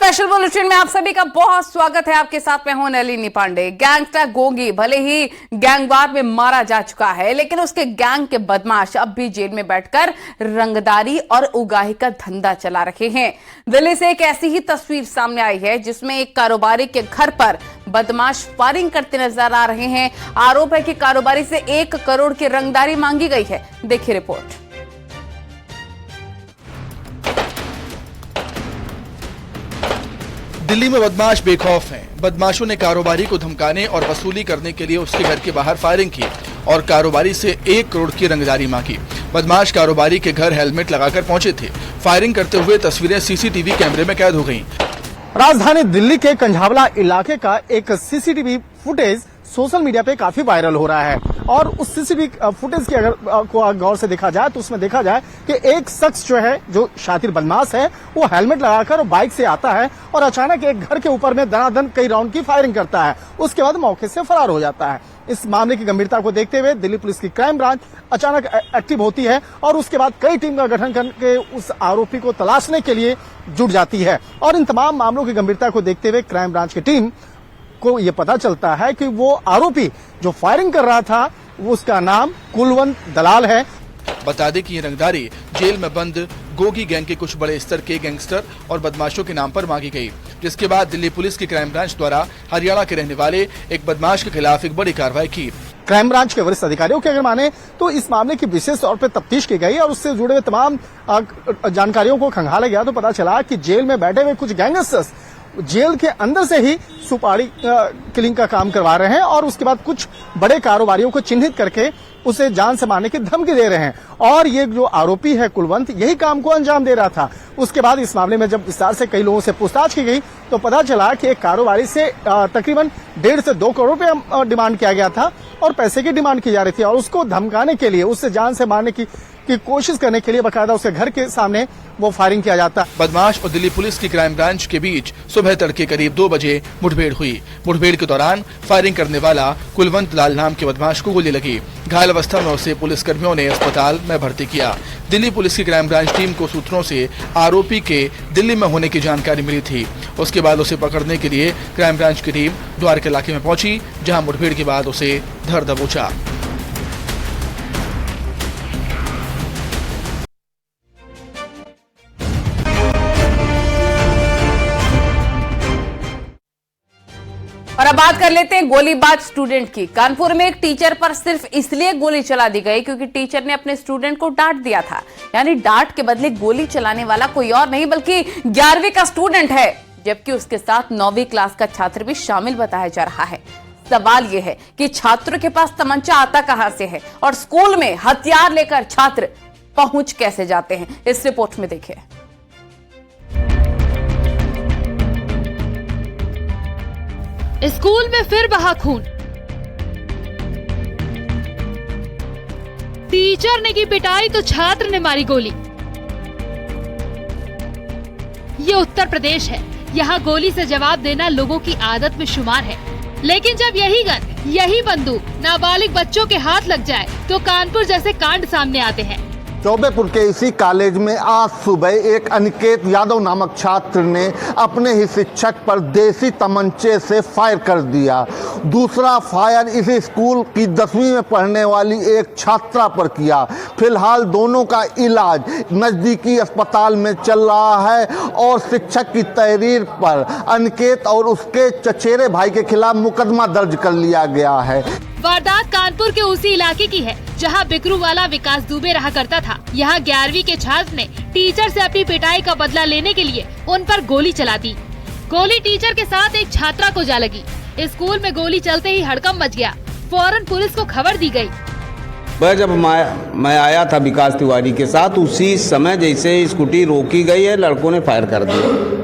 Special bulletin में आप सभी का बहुत स्वागत है। आपके साथ मैं हूं नलिनी पांडे। गैंगस्टर गोगी भले ही गैंगवार में मारा जा चुका है, लेकिन उसके गैंग के बदमाश अब भी जेल में बैठकर रंगदारी और उगाही का धंधा चला रहे हैं। दिल्ली से एक ऐसी ही तस्वीर सामने आई है जिसमें एक कारोबारी के घर पर बदमाश फायरिंग करते नजर आ रहे हैं। आरोप है कि कारोबारी से 1 करोड़ की रंगदारी मांगी गई है। देखिए रिपोर्ट। दिल्ली में बदमाश बेखौफ हैं। बदमाशों ने कारोबारी को धमकाने और वसूली करने के लिए उसके घर के बाहर फायरिंग की और कारोबारी से 1 करोड़ की रंगदारी मांगी। बदमाश कारोबारी के घर हेलमेट लगाकर पहुंचे थे। फायरिंग करते हुए तस्वीरें सीसीटीवी कैमरे में कैद हो गईं। राजधानी दिल्ली के कंझावला इलाके का एक सीसीटीवी फुटेज सोशल मीडिया पे काफी वायरल हो रहा है और उस सीसीटीवी फुटेज की अगर को गौर से देखा जाए तो उसमें देखा जाए कि एक शख्स जो है, जो शातिर बदमाश है, वो हेलमेट लगाकर बाइक से आता है और अचानक एक घर के ऊपर में दनादन कई राउंड की फायरिंग करता है। उसके बाद मौके से फरार हो जाता है। इस मामले की गंभीरता को देखते हुए दिल्ली पुलिस की क्राइम ब्रांच अचानक एक्टिव होती है और उसके बाद कई टीम का गठन करके उस आरोपी को तलाशने के लिए जुट जाती है। और इन तमाम मामलों की गंभीरता को देखते हुए क्राइम ब्रांच की टीम को यह पता चलता है कि वो आरोपी जो फायरिंग कर रहा था वो उसका नाम कुलवंत दलाल है। बता दें कि ये रंगदारी जेल में बंद गोगी गैंग के कुछ बड़े स्तर के गैंगस्टर और बदमाशों के नाम पर मांगी गई, जिसके बाद दिल्ली पुलिस की क्राइम ब्रांच द्वारा हरियाणा के रहने वाले एक बदमाश के खिलाफ एक बड़ी कार्रवाई की। क्राइम ब्रांच के वरिष्ठ अधिकारियों की अगर माने तो इस मामले की विशेष तौर पर तफ्तीश की गई और उससे जुड़े हुए तमाम जानकारियों को खंगाला गया तो पता चला कि जेल में बैठे हुए कुछ गैंगस्टर्स जेल के अंदर से ही सुपारी किलिंग का काम करवा रहे हैं और उसके बाद कुछ बड़े कारोबारियों को चिन्हित करके उसे जान से मारने की धमकी दे रहे हैं। और ये जो आरोपी है कुलवंत, यही काम को अंजाम दे रहा था। उसके बाद इस मामले में जब विस्तार से कई लोगों से पूछताछ की गई तो पता चला कि एक कारोबारी से तकरीबन 1.5 से 2 करोड़ रुपए डिमांड किया गया था और पैसे की डिमांड की जा रही थी और उसको धमकाने के लिए, उससे जान से मारने की कोशिश करने के लिए बकायदा उसके घर के सामने वो फायरिंग किया जाता। बदमाश और दिल्ली पुलिस की क्राइम ब्रांच के बीच सुबह तड़के करीब 2 बजे मुठभेड़ हुई। मुठभेड़ के दौरान फायरिंग करने वाला कुलवंत लाल नाम के बदमाश को गोली लगी। घायल अवस्था में उसे पुलिस कर्मियों ने अस्पताल में भर्ती किया। दिल्ली पुलिस की क्राइम ब्रांच टीम को सूत्रों से आरोपी के दिल्ली में होने की जानकारी मिली थी। उसके बाद उसे पकड़ने के लिए क्राइम ब्रांच की टीम द्वारका इलाके में पहुंची, जहां मुठभेड़ के बाद उसे धर दबोचा। और अब बात कर लेते हैं गोलीबाज स्टूडेंट की। कानपुर में एक टीचर पर सिर्फ इसलिए गोली चला दी गई क्योंकि टीचर ने अपने स्टूडेंट को डांट दिया था। यानी डांट के बदले गोली चलाने वाला कोई और नहीं बल्कि 11वीं का स्टूडेंट है, जबकि उसके साथ 9वीं क्लास का छात्र भी शामिल बताया जा रहा है। सवाल यह है कि छात्रों के पास तमंचा आता कहां से है और स्कूल में हथियार लेकर छात्र पहुंच कैसे जाते हैं। इस रिपोर्ट में देखिए। स्कूल में फिर बहा खून। टीचर ने की पिटाई तो छात्र ने मारी गोली। ये उत्तर प्रदेश है। यहाँ गोली से जवाब देना लोगों की आदत में शुमार है, लेकिन जब यही गन, यही बंदूक नाबालिग बच्चों के हाथ लग जाए तो कानपुर जैसे कांड सामने आते हैं। चौबेपुर के इसी कॉलेज में आज सुबह एक अनिकेत यादव नामक छात्र ने अपने ही शिक्षक पर देसी तमंचे से फायर कर दिया। दूसरा फायर इसी स्कूल की 10वीं में पढ़ने वाली एक छात्रा पर किया। फिलहाल दोनों का इलाज नजदीकी अस्पताल में चल रहा है और शिक्षक की तहरीर पर अनिकेत और उसके चचेरे भाई के खिलाफ मुकदमा दर्ज कर लिया गया है। वारदात कानपुर के उसी इलाके की है जहां बिकरू वाला विकास दुबे रहा करता था। यहाँ 11वीं के छात्र ने टीचर से अपनी पिटाई का बदला लेने के लिए उन पर गोली चला दी। गोली टीचर के साथ एक छात्रा को जा लगी। स्कूल में गोली चलते ही हड़कंप मच गया। फौरन पुलिस को खबर दी गई। वह जब मैं आया था विकास तिवारी के साथ, उसी समय जैसे स्कूटी रोकी गई है, लड़कों ने फायर कर दिया।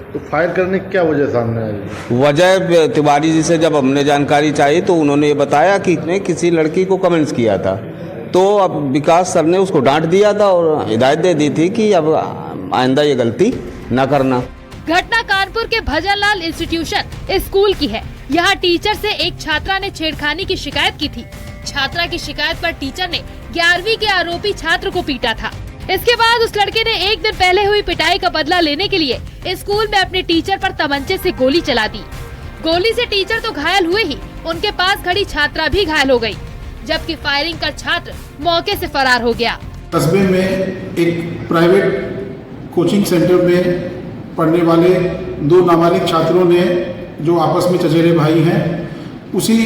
तो फायर करने की क्या वजह सामने आई? वजह तिवारी जी से जब हमने जानकारी चाहिए तो उन्होंने ये बताया कि इसने किसी लड़की को कमेंट्स किया था, तो अब विकास सर ने उसको डांट दिया था और हिदायत दे दी थी कि अब आइंदा ये गलती न करना। घटना कानपुर के भजनलाल इंस्टीट्यूशन स्कूल की है। यहाँ टीचर से एक छात्रा ने छेड़खानी की शिकायत की थी। छात्रा की शिकायत पर टीचर ने 11वीं के आरोपी छात्र को पीटा था। इसके बाद उस लड़के ने एक दिन पहले हुई पिटाई का बदला लेने के लिए स्कूल में अपने टीचर पर तमंचे से गोली चला दी। गोली से टीचर तो घायल हुए ही, उनके पास खड़ी छात्रा भी घायल हो गई, जबकि फायरिंग कर छात्र मौके से फरार हो गया। कस्बे में एक प्राइवेट कोचिंग सेंटर में पढ़ने वाले 2 नाबालिग छात्रों ने, जो आपस में चचेरे भाई हैं, उसी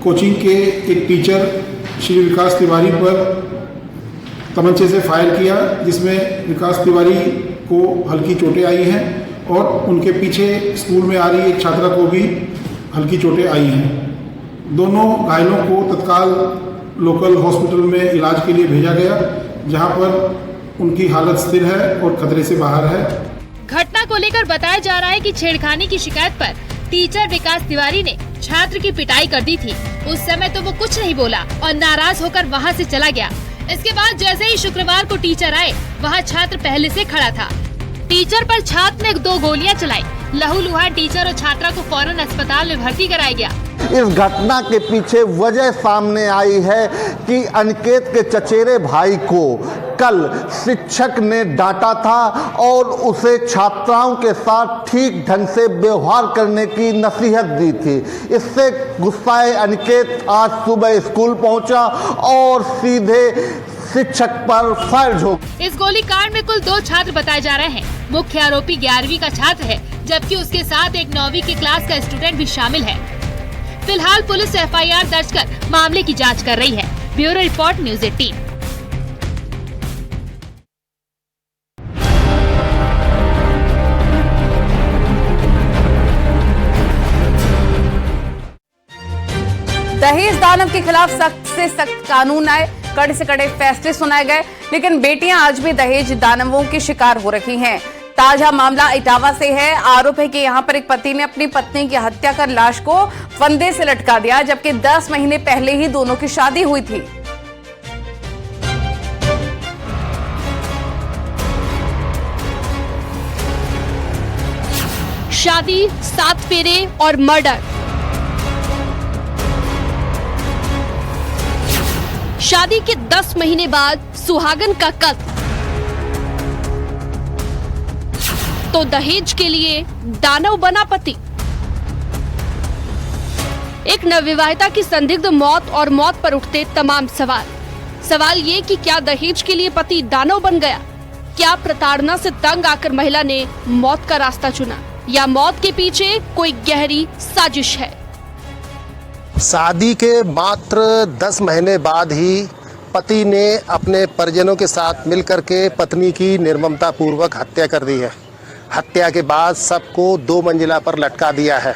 कोचिंग के एक टीचर श्री विकास तिवारी पर तमंचे से फायर किया, जिसमें विकास तिवारी को हल्की चोटें आई हैं और उनके पीछे स्कूल में आ रही एक छात्रा को भी हल्की चोटें आई हैं। दोनों घायलों को तत्काल लोकल हॉस्पिटल में इलाज के लिए भेजा गया, जहां पर उनकी हालत स्थिर है और खतरे से बाहर है। घटना को लेकर बताया जा रहा है कि छेड़खानी की शिकायत पर टीचर विकास तिवारी ने छात्र की पिटाई कर दी थी। उस समय तो वो कुछ नहीं बोला और नाराज होकर वहाँ से चला गया। इसके बाद जैसे ही शुक्रवार को टीचर आए, वहाँ छात्र पहले से खड़ा था। टीचर पर छात्र ने 2 गोलियां चलाई। लहूलुहान टीचर और छात्रा को फौरन अस्पताल में भर्ती कराया गया। इस घटना के पीछे वजह सामने आई है कि अनिकेत के चचेरे भाई को कल शिक्षक ने डांटा था और उसे छात्राओं के साथ ठीक ढंग से व्यवहार करने की नसीहत दी थी। इससे गुस्साए अनिकेत आज सुबह स्कूल पहुंचा और सीधे शिक्षक पर फायर झोंक। इस गोलीकांड में कुल 2 छात्र बताए जा रहे हैं। मुख्य आरोपी 11वीं का छात्र है, जबकि उसके साथ एक 9वीं की क्लास का स्टूडेंट भी शामिल है। फिलहाल पुलिस FIR दर्ज कर मामले की जांच कर रही है। Bureau report news 18। दहेज दानव के खिलाफ सख्त से सख्त कानून आए, कड़े से कड़े फैसले सुनाए गए, लेकिन बेटियां आज भी दहेज दानवों की शिकार हो रही हैं। ताजा मामला इटावा से है। आरोप है कि यहां पर एक पति ने अपनी पत्नी की हत्या कर लाश को फंदे से लटका दिया, जबकि 10 महीने पहले ही दोनों की शादी हुई थी। शादी, 7 फेरे और मर्डर। शादी के 10 महीने बाद सुहागन का कत्ल, तो दहेज के लिए दानव बना पति। एक नवविवाहिता की संदिग्ध मौत और मौत पर उठते तमाम सवाल ये कि क्या दहेज के लिए पति दानव बन गया? क्या प्रताड़ना से तंग आकर महिला ने मौत का रास्ता चुना, या मौत के पीछे कोई गहरी साजिश है? शादी के मात्र 10 महीने बाद ही पति ने अपने परिजनों के साथ मिलकर के पत्नी की निर्ममता पूर्वक हत्या कर दी है। हत्या के बाद सबको 2 मंजिला पर लटका दिया है।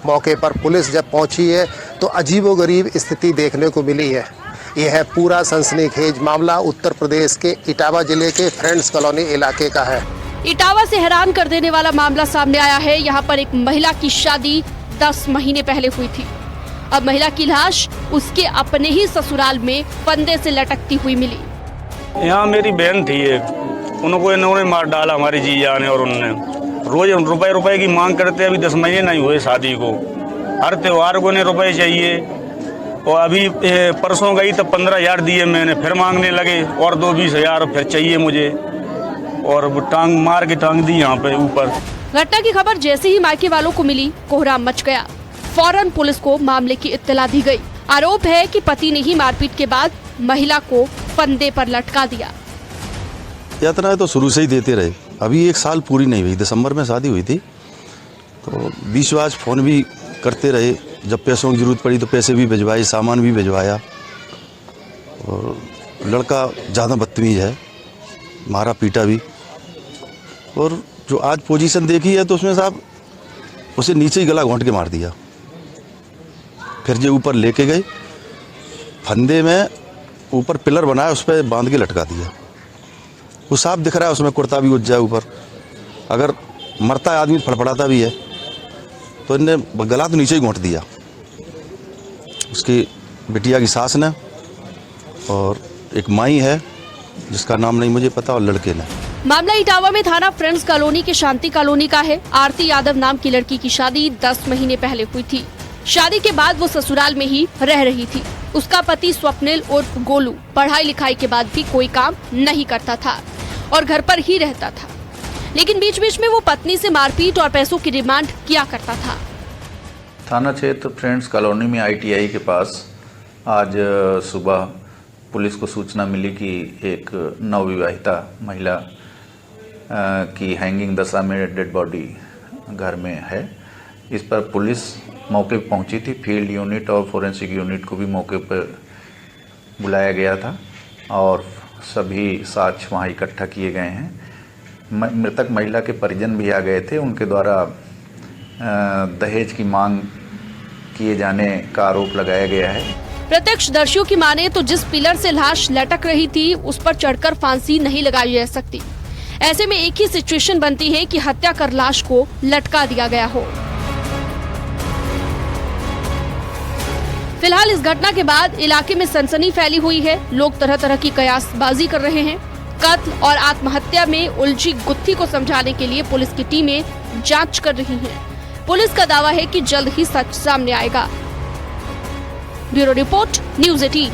मौके पर पुलिस जब पहुंची है तो अजीबोगरीब स्थिति देखने को मिली है। यह है पूरा सनसनीखेज मामला उत्तर प्रदेश के इटावा जिले के फ्रेंड्स कॉलोनी इलाके का है। इटावा से हैरान कर देने वाला मामला सामने आया है। यहाँ पर एक महिला की शादी 10 महीने पहले हुई थी। अब महिला की लाश उसके अपने ही ससुराल में फंदे से लटकती हुई मिली। यहाँ मेरी बहन थी एक, उनको इन्होंने मार डाला, हमारी जीजा ने, और उनने रोज रुपए की मांग करते। अभी 10 महीने नहीं हुए शादी को, हर त्योहार को इन्हें रुपए चाहिए। और अभी परसों गई तब 15,000 दिए मैंने, फिर मांगने लगे और 20,000 फिर चाहिए मुझे, और वो टांग मार के टांग दी यहाँ पे ऊपर। घटना की खबर जैसे ही मायके वालों को मिली, कोहराम मच गया। फौरन पुलिस को मामले की इत्तला दी गई। आरोप है कि पति ने ही मारपीट के बाद महिला को फंदे पर लटका दिया। यातना तो शुरू से ही देते रहे। अभी 1 साल पूरी नहीं हुई, दिसंबर में शादी हुई थी, तो बीच फोन भी करते रहे। जब पैसों की जरूरत पड़ी तो पैसे भी भिजवाए, सामान भी भिजवाया। और लड़का ज़्यादा बदतमीज है, मारा पीटा भी। और जो आज पोजीशन देखी है तो उसमें साहब उसे नीचे ही गला घोंट के मार दिया। फिर जो ऊपर लेके गए, फंदे में ऊपर पिलर बनाया, उस पर बांध के लटका दिया। वो साफ दिख रहा है, उसमें कुर्ता भी उठ जाए ऊपर। अगर मरता आदमी फड़फड़ाता भी है तो इनने गला तो नीचे ही घोंट दिया। उसकी बिटिया की सास ने, और एक माई है जिसका नाम नहीं मुझे पता, और लड़के ने। मामला इटावा में थाना फ्रेंड्स कॉलोनी के शांति कॉलोनी का है। आरती यादव नाम की लड़की की शादी 10 महीने पहले हुई थी। शादी के बाद वो ससुराल में ही रह रही थी। उसका पति स्वप्निल उर्फ गोलू पढ़ाई लिखाई के बाद भी कोई काम नहीं करता था और घर पर ही रहता था, लेकिन बीच बीच में वो पत्नी से मारपीट और पैसों की डिमांड किया करता था। थाना क्षेत्र फ्रेंड्स कॉलोनी में ITI के पास आज सुबह पुलिस को सूचना मिली कि एक नवविवाहिता महिला की हैंगिंग दशा में डेड बॉडी घर में है। इस पर पुलिस मौके पर पहुंची थी। फील्ड यूनिट और फोरेंसिक यूनिट को भी मौके पर बुलाया गया था और सभी साक्ष्य वहां इकट्ठा किए गए हैं। मृतक महिला के परिजन भी आ गए थे। उनके द्वारा दहेज की मांग किए जाने का आरोप लगाया गया है। प्रत्यक्षदर्शियों की माने तो जिस पिलर से लाश लटक रही थी उस पर चढ़कर फांसी नहीं लगाई जा सकती। ऐसे में एक ही सिचुएशन बनती है कि हत्या कर लाश को लटका दिया गया हो। फिलहाल इस घटना के बाद इलाके में सनसनी फैली हुई है। लोग तरह तरह की कयासबाजी कर रहे हैं। कत्ल और आत्महत्या में उलझी गुत्थी को समझाने के लिए पुलिस की टीमें जांच कर रही हैं। पुलिस का दावा है कि जल्द ही सच सामने आएगा। Bureau report, news 18।